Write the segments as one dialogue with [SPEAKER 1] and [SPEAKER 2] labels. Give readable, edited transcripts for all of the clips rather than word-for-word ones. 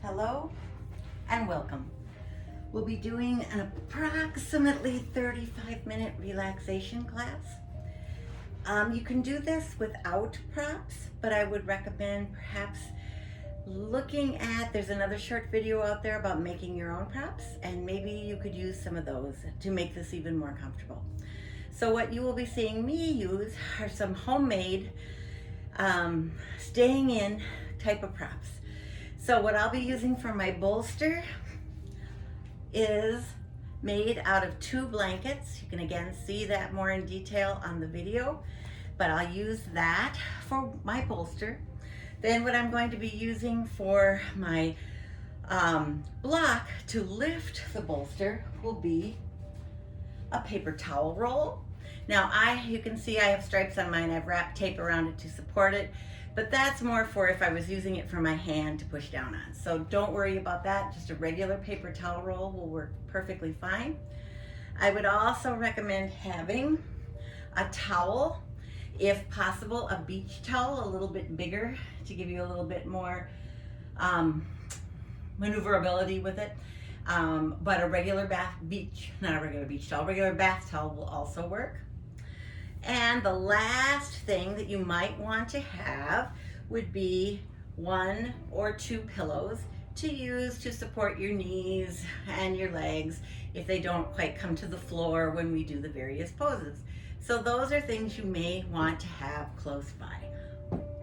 [SPEAKER 1] Hello and welcome. We'll be doing an approximately 35-minute relaxation class. You can do this without props, but I would recommend perhaps looking at, there's another short video out there about making your own props, and maybe you could use some of those to make this even more comfortable. So what you will be seeing me use are some homemade staying in type of props. So what I'll be using for my bolster is made out of 2 blankets. You can again see that more in detail on the video, but I'll use that for my bolster. Then what I'm going to be using for my block to lift the bolster will be a paper towel roll. Now you can see I have stripes on mine. I've wrapped tape around it to support it, but that's more for if I was using it for my hand to push down on. So don't worry about that. Just a regular paper towel roll will work perfectly fine. I would also recommend having a towel, if possible, a beach towel, a little bit bigger to give you a little bit more maneuverability with it. But a regular bath towel will also work. And the last thing that you might want to have would be 1 or 2 pillows to use to support your knees and your legs if they don't quite come to the floor when we do the various poses. So those are things you may want to have close by,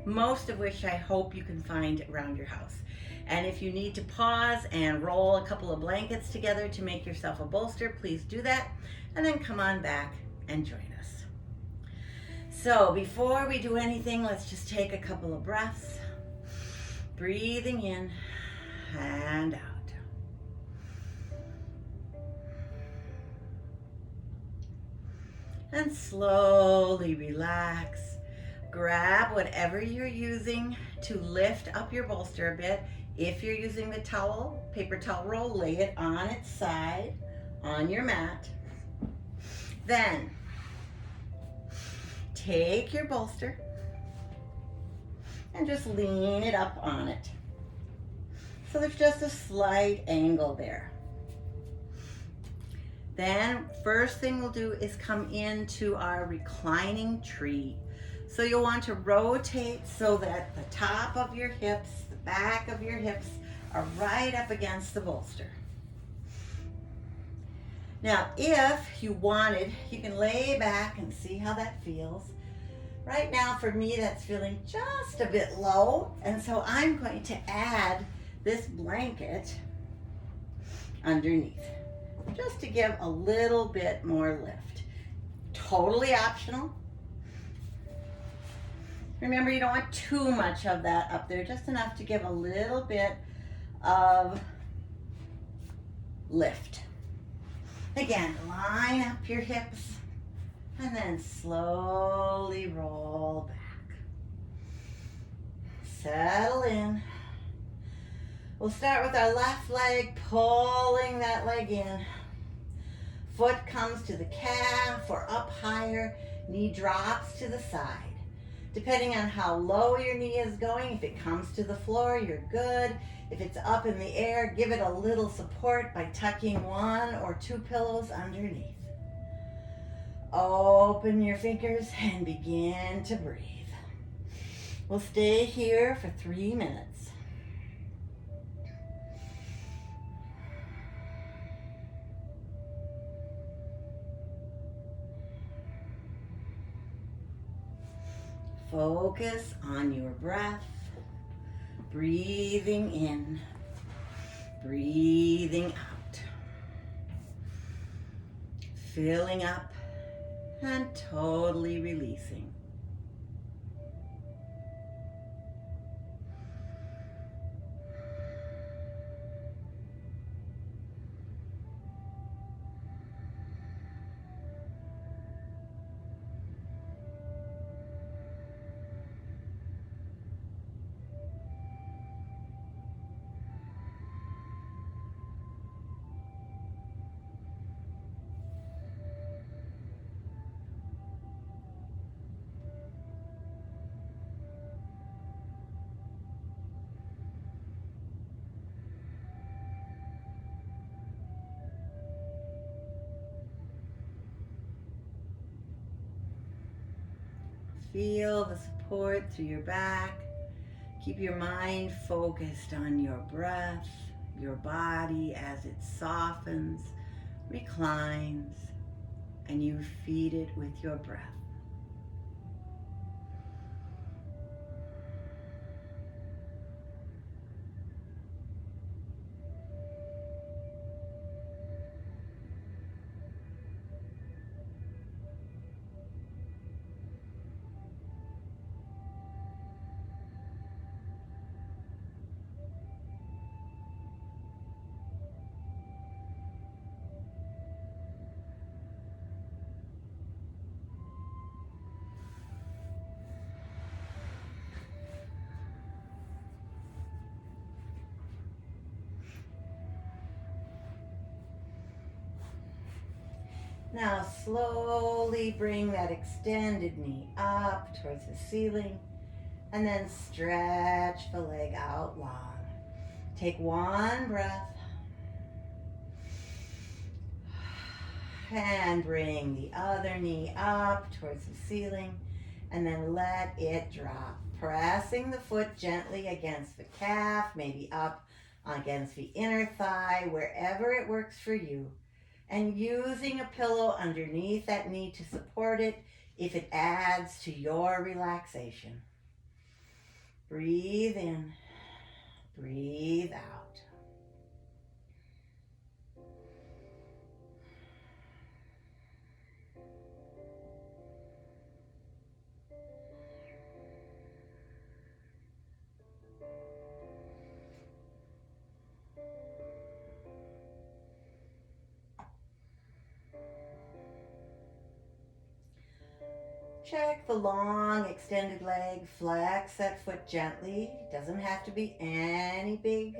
[SPEAKER 1] most of which I hope you can find around your house. And if you need to pause and roll a couple of blankets together to make yourself a bolster, please do that, and then come on back and join us. So before we do anything, let's just take a couple of breaths, breathing in and out. And slowly relax. Grab whatever you're using to lift up your bolster a bit. If you're using the towel, paper towel roll, lay it on its side on your mat. Then take your bolster and just lean it up on it. So there's just a slight angle there. Then first thing we'll do is come into our reclining tree. So you'll want to rotate so that the top of your hips, the back of your hips are right up against the bolster. Now, if you wanted, you can lay back and see how that feels. Right now, for me, that's feeling just a bit low, and so I'm going to add this blanket underneath, just to give a little bit more lift. Totally optional. Remember, you don't want too much of that up there, just enough to give a little bit of lift. Again, line up your hips and then slowly roll back. Settle in. We'll start with our left leg, pulling that leg in. Foot comes to the calf or up higher, knee drops to the side. Depending on how low your knee is going, if it comes to the floor, you're good. If it's up in the air, give it a little support by tucking 1 or 2 pillows underneath. Open your fingers and begin to breathe. We'll stay here for 3 minutes. Focus on your breath, breathing in, breathing out, filling up and totally releasing. Feel the support through your back. Keep your mind focused on your breath, your body as it softens, reclines, and you feed it with your breath. Now slowly bring that extended knee up towards the ceiling and then stretch the leg out long. Take one breath and bring the other knee up towards the ceiling and then let it drop. Pressing the foot gently against the calf, maybe up against the inner thigh, wherever it works for you. And using a pillow underneath that knee to support it if it adds to your relaxation. Breathe in, breathe out. Check the long extended leg, flex that foot gently. It doesn't have to be any big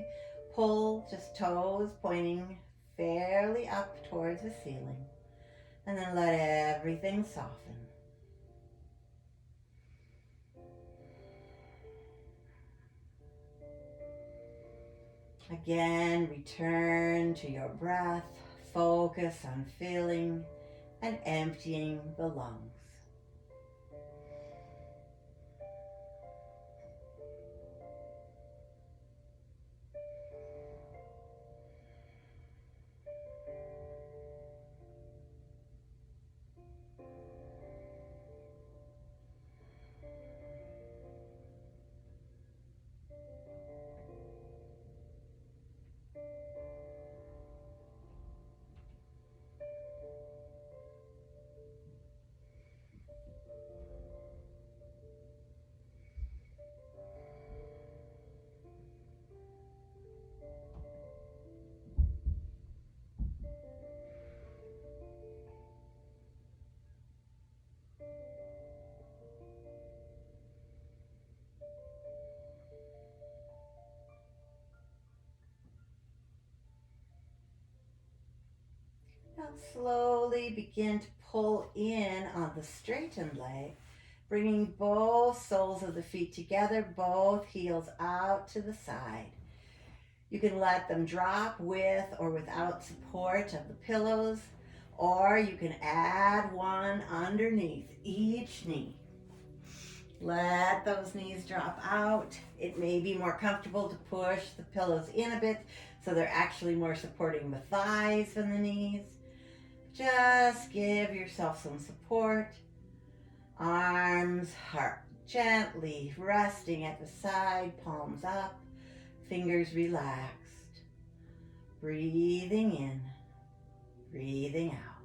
[SPEAKER 1] pull, just toes pointing fairly up towards the ceiling. And then let everything soften. Again, return to your breath. Focus on filling and emptying the lungs. Now slowly begin to pull in on the straightened leg, bringing both soles of the feet together, both heels out to the side. You can let them drop with or without support of the pillows, or you can add one underneath each knee. Let those knees drop out. It may be more comfortable to push the pillows in a bit so they're actually more supporting the thighs than the knees. Just give yourself some support. Arms are gently resting at the side, palms up, fingers relaxed. Breathing in, breathing out.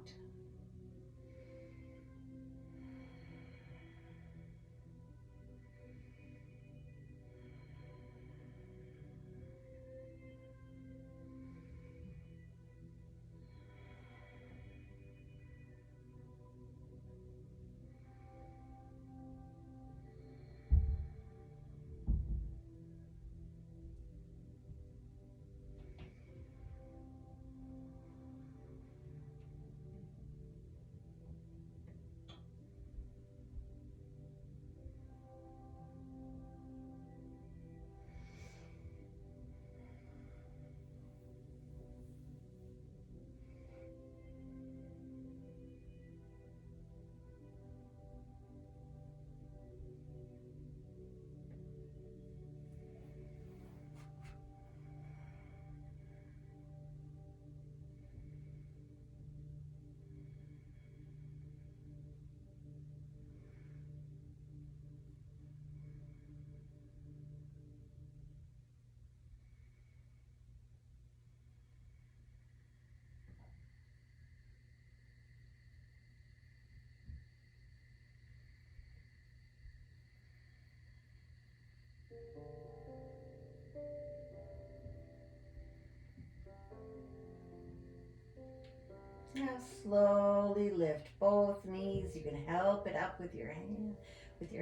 [SPEAKER 1] Now slowly lift both knees. You can help it up with your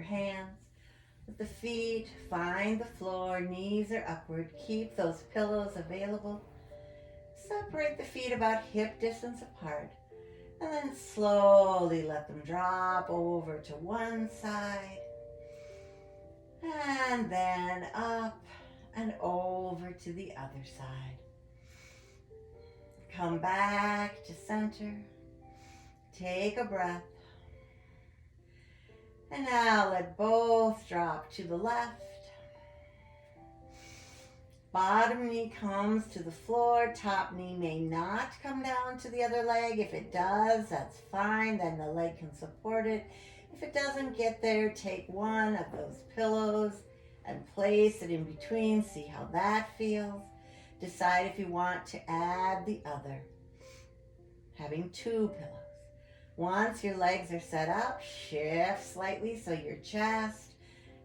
[SPEAKER 1] hands. With the feet, find the floor, knees are upward. Keep those pillows available. Separate the feet about hip distance apart. And then slowly let them drop over to one side. And then up and over to the other side. Come back to center. Take a breath. And now let both drop to the left. Bottom knee comes to the floor. Top knee may not come down to the other leg. If it does, that's fine. Then the leg can support it. If it doesn't get there, take one of those pillows and place it in between. See how that feels. Decide if you want to add the other. Having two pillows. Once your legs are set up, shift slightly so your chest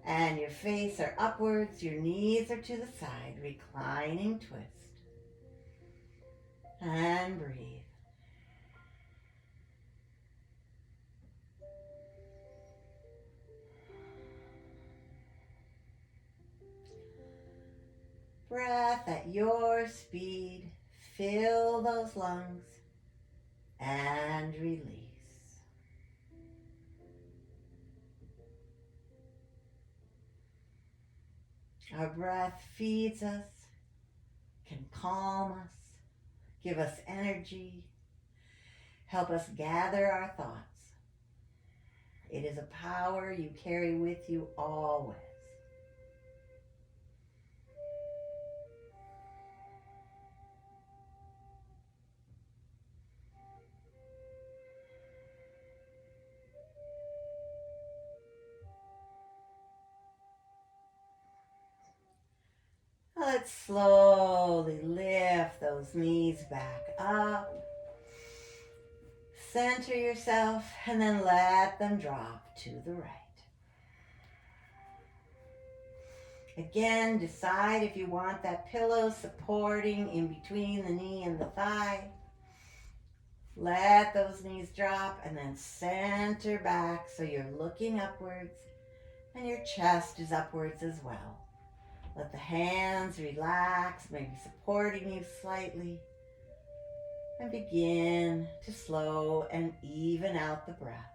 [SPEAKER 1] and your face are upwards, your knees are to the side, reclining twist. And breathe. Breath at your speed, fill those lungs and release. Our breath feeds us, can calm us, give us energy, help us gather our thoughts. It is a power you carry with you always. Let's slowly lift those knees back up. Center yourself and then let them drop to the right. Again, decide if you want that pillow supporting in between the knee and the thigh. Let those knees drop and then center back so you're looking upwards and your chest is upwards as well. Let the hands relax, maybe supporting you slightly. And begin to slow and even out the breath.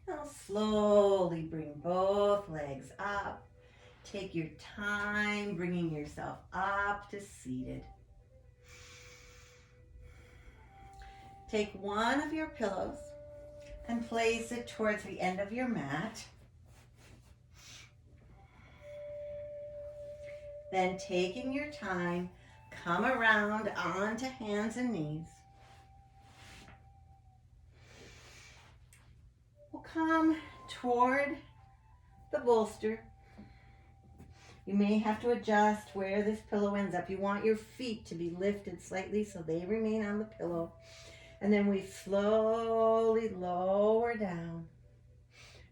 [SPEAKER 1] Now slowly bring both legs up. Take your time bringing yourself up to seated. Take one of your pillows and place it towards the end of your mat. Then taking your time, come around onto hands and knees. We'll come toward the bolster. You may have to adjust where this pillow ends up. You want your feet to be lifted slightly so they remain on the pillow. And then we slowly lower down,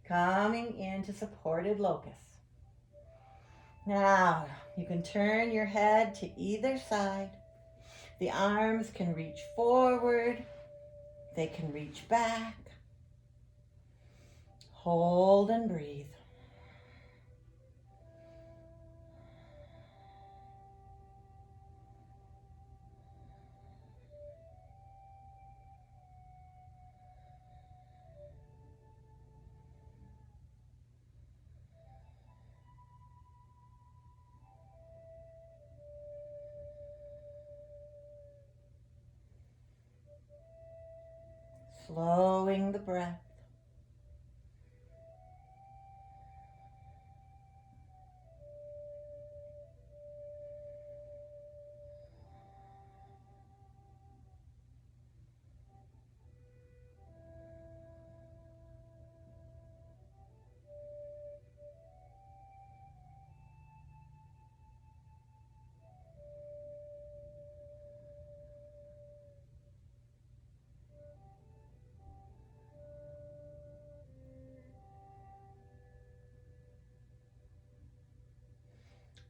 [SPEAKER 1] coming into supported locust. Now, you can turn your head to either side. The arms can reach forward. They can reach back. Hold and breathe. slowing the breath.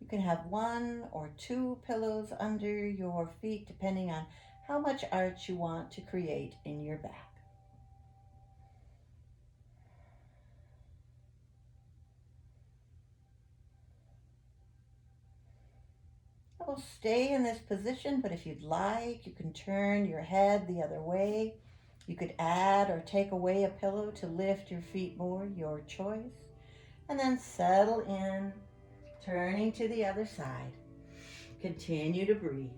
[SPEAKER 1] You can have 1 or 2 pillows under your feet depending on how much arch you want to create in your back. We'll stay in this position, but if you'd like, you can turn your head the other way. You could add or take away a pillow to lift your feet more, your choice. And then settle in, turning to the other side. Continue to breathe.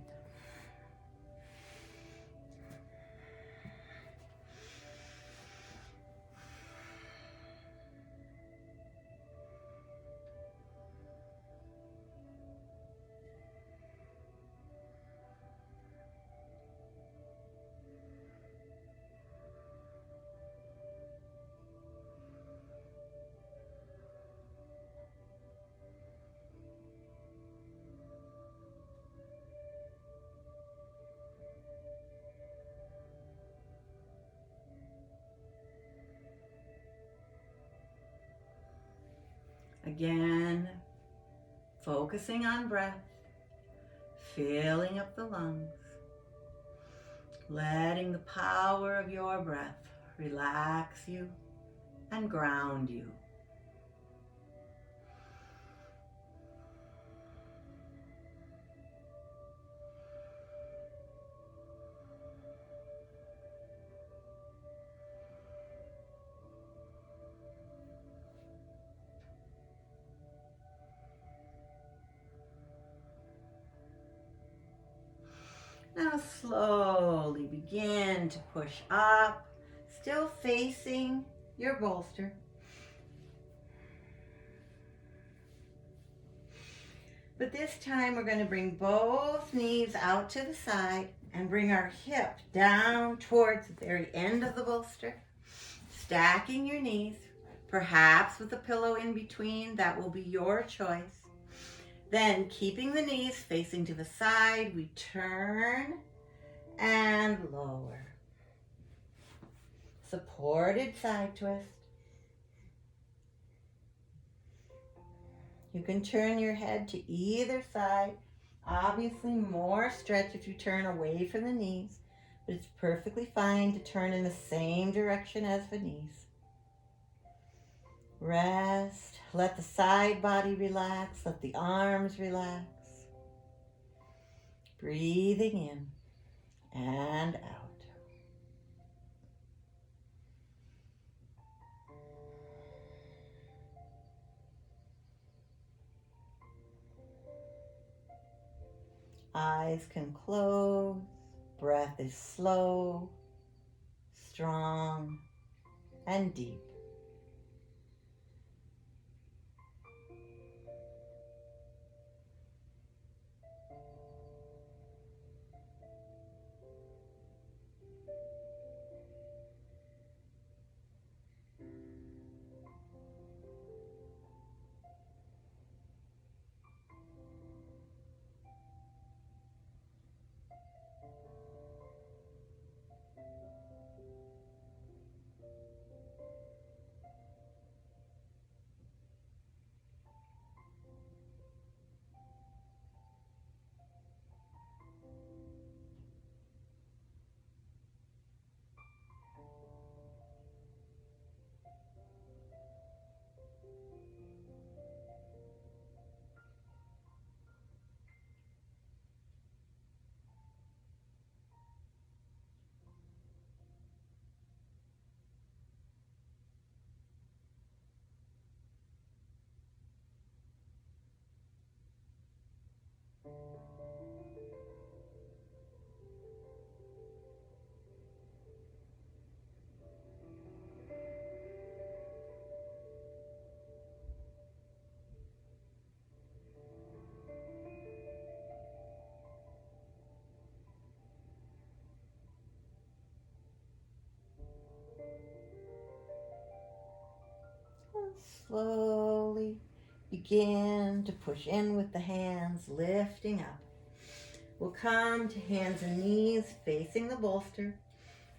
[SPEAKER 1] Again, focusing on breath, filling up the lungs, letting the power of your breath relax you and ground you. Now slowly begin to push up, still facing your bolster. But this time we're going to bring both knees out to the side and bring our hip down towards the very end of the bolster. Stacking your knees, perhaps with a pillow in between, that will be your choice. Then keeping the knees facing to the side, we turn and lower. Supported side twist. You can turn your head to either side. Obviously more stretch if you turn away from the knees, but it's perfectly fine to turn in the same direction as the knees. Rest. Let the side body relax. Let the arms relax. Breathing in and out. Eyes can close. Breath is slow, strong, and deep. slowly begin to push in with the hands, lifting up. We'll come to hands and knees facing the bolster,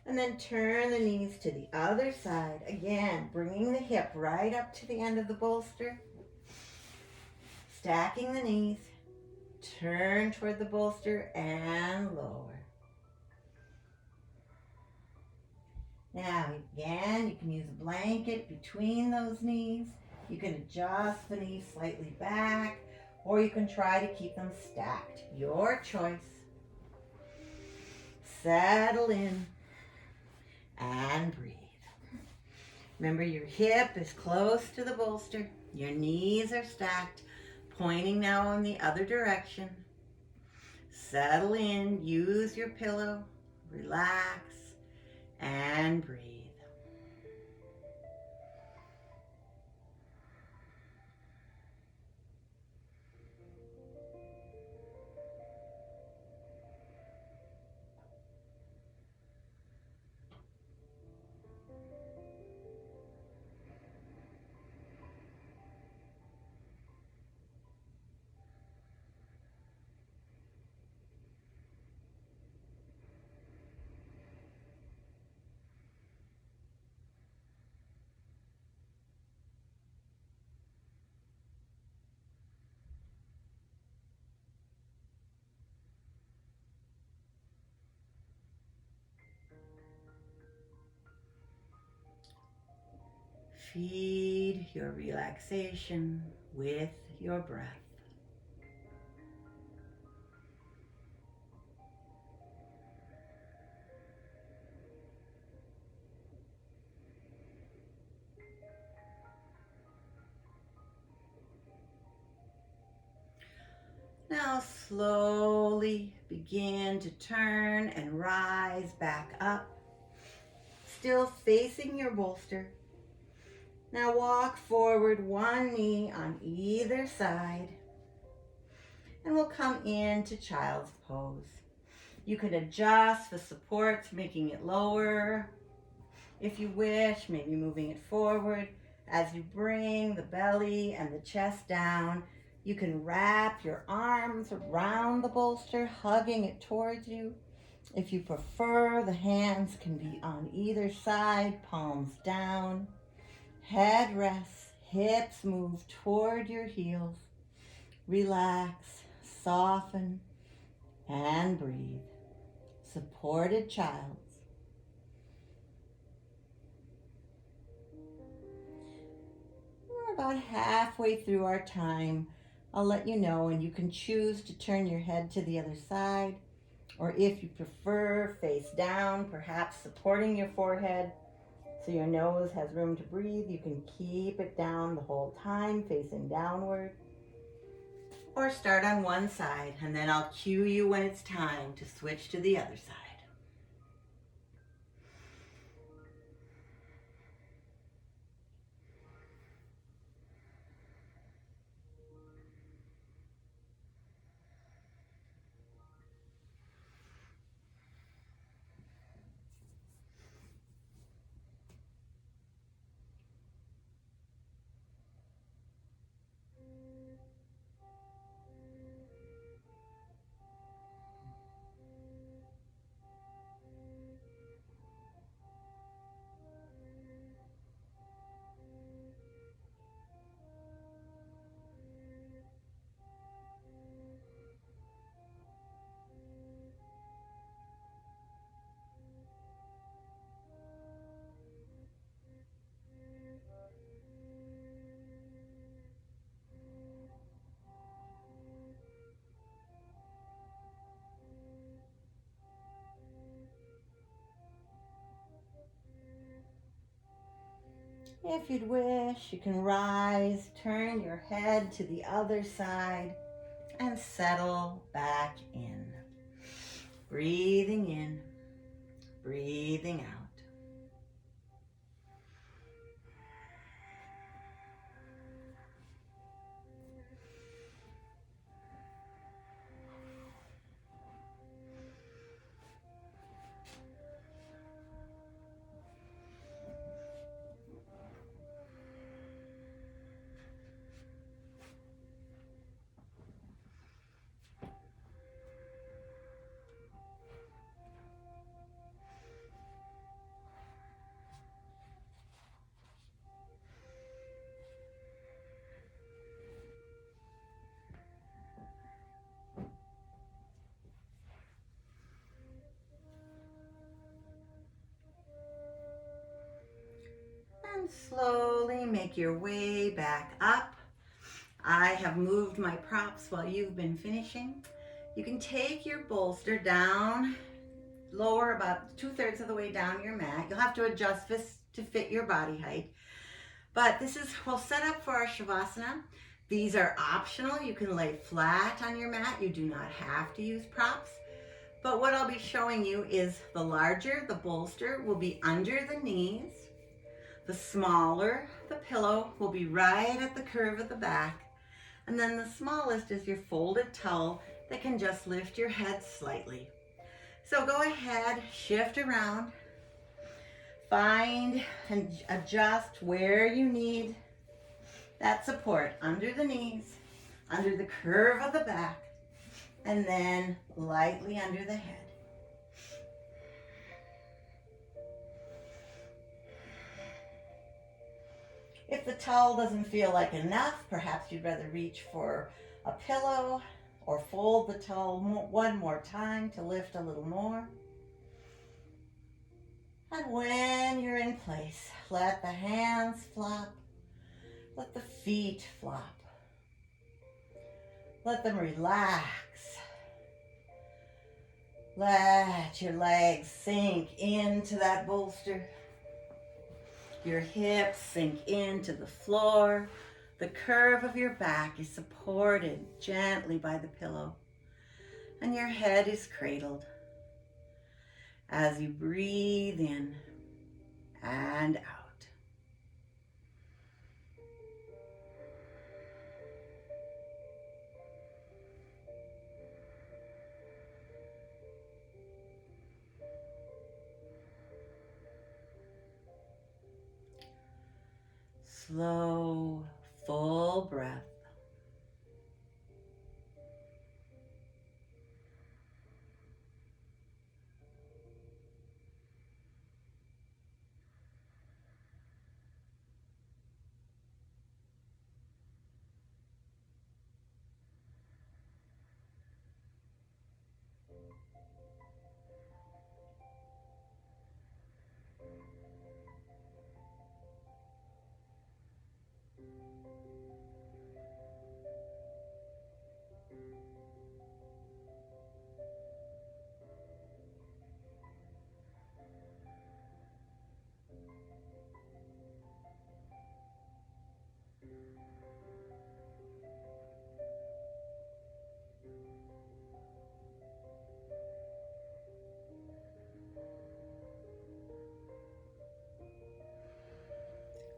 [SPEAKER 1] and then turn the knees to the other side. Again, bringing the hip right up to the end of the bolster, stacking the knees, turn toward the bolster and lower. Now, again, you can use a blanket between those knees. You can adjust the knees slightly back, or you can try to keep them stacked. Your choice. Settle in and breathe. Remember, your hip is close to the bolster. Your knees are stacked, pointing now in the other direction. Settle in, use your pillow, relax, and breathe. Feed your relaxation with your breath. Now slowly begin to turn and rise back up, still facing your bolster. Now walk forward, one knee on either side, and we'll come into child's pose. You can adjust the supports, making it lower if you wish, maybe moving it forward. As you bring the belly and the chest down, you can wrap your arms around the bolster, hugging it towards you. If you prefer, the hands can be on either side, palms down. Head rests, hips move toward your heels. Relax, soften, and breathe. Supported child. We're about halfway through our time. I'll let you know, and you can choose to turn your head to the other side, or if you prefer, face down, perhaps supporting your forehead so your nose has room to breathe. You can keep it down the whole time, facing downward. Or start on one side, and then I'll cue you when it's time to switch to the other side. If you'd wish, you can rise, turn your head to the other side, and settle back in. Breathing in, breathing out. And slowly make your way back up. I have moved my props while you've been finishing. You can take your bolster down, lower about 2/3 of the way down your mat. You'll have to adjust this to fit your body height. But this is, we'll set up for our Shavasana. These are optional. You can lay flat on your mat. You do not have to use props. But what I'll be showing you is the larger the bolster will be under the knees. The smaller the pillow will be right at the curve of the back. And then the smallest is your folded towel that can just lift your head slightly. So go ahead, shift around, find and adjust where you need that support under the knees, under the curve of the back, and then lightly under the head. If the towel doesn't feel like enough, perhaps you'd rather reach for a pillow or fold the towel one more time to lift a little more. And when you're in place, let the hands flop, let the feet flop. Let them relax. Let your legs sink into that bolster. Your hips sink into the floor. The curve of your back is supported gently by the pillow, and your head is cradled as you breathe in and out. Slow, full breath.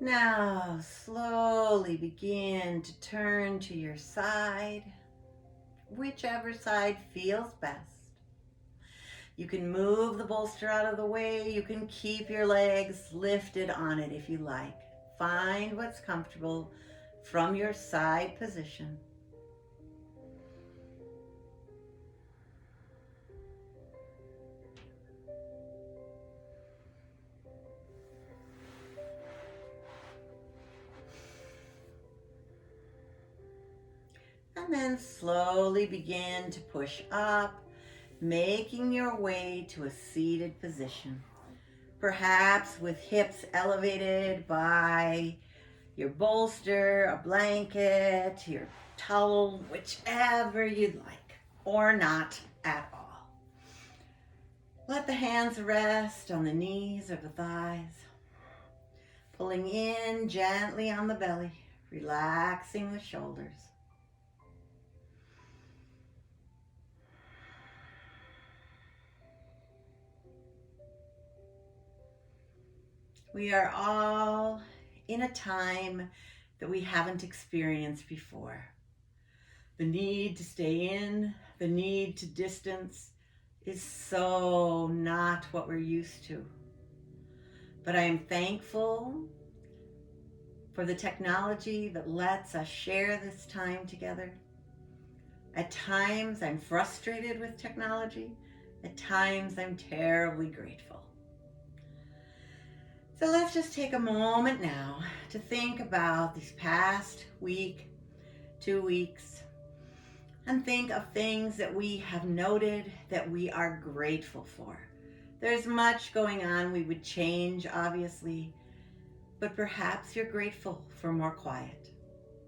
[SPEAKER 1] Now, slowly begin to turn to your side, whichever side feels best. You can move the bolster out of the way. You can keep your legs lifted on it if you like. Find what's comfortable from your side position. And then slowly begin to push up, making your way to a seated position. Perhaps with hips elevated by your bolster, a blanket, your towel, whichever you'd like, or not at all. Let the hands rest on the knees or the thighs, pulling in gently on the belly, relaxing the shoulders. We are all in a time that we haven't experienced before. The need to stay in, the need to distance is so not what we're used to. But I am thankful for the technology that lets us share this time together. At times I'm frustrated with technology. At times I'm terribly grateful. So let's just take a moment now to think about these past week, 2 weeks, and think of things that we have noted that we are grateful for. There's much going on we would change, obviously, but perhaps you're grateful for more quiet,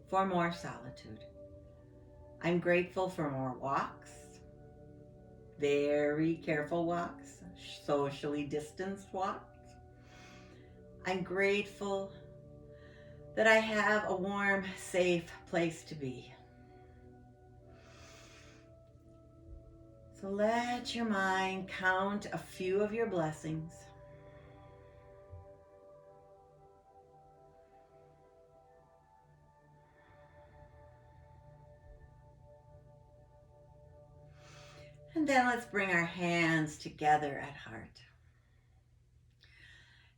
[SPEAKER 1] for more solitude. I'm grateful for more walks, very careful walks, socially distanced walks. I'm grateful that I have a warm, safe place to be. So let your mind count a few of your blessings. And then let's bring our hands together at heart.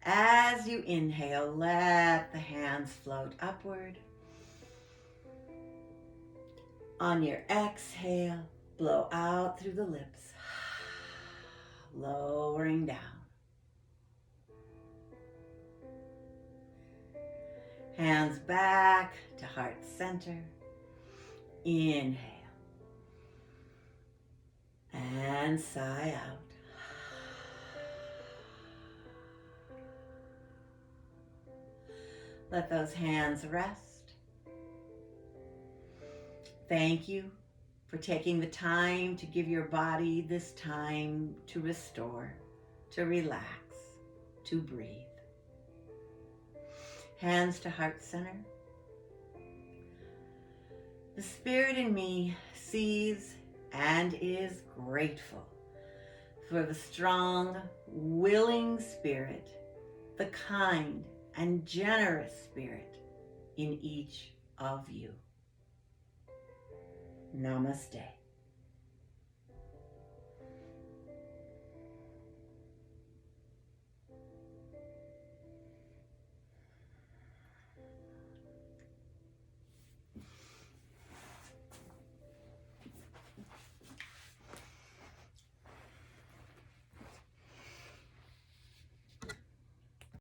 [SPEAKER 1] As you inhale, let the hands float upward. On your exhale, blow out through the lips, lowering down. Hands back to heart center. Inhale. And sigh out. Let those hands rest. Thank you for taking the time to give your body this time to restore, to relax, to breathe. Hands to heart center. The spirit in me sees and is grateful for the strong, willing spirit, the kind and generous spirit in each of you. Namaste.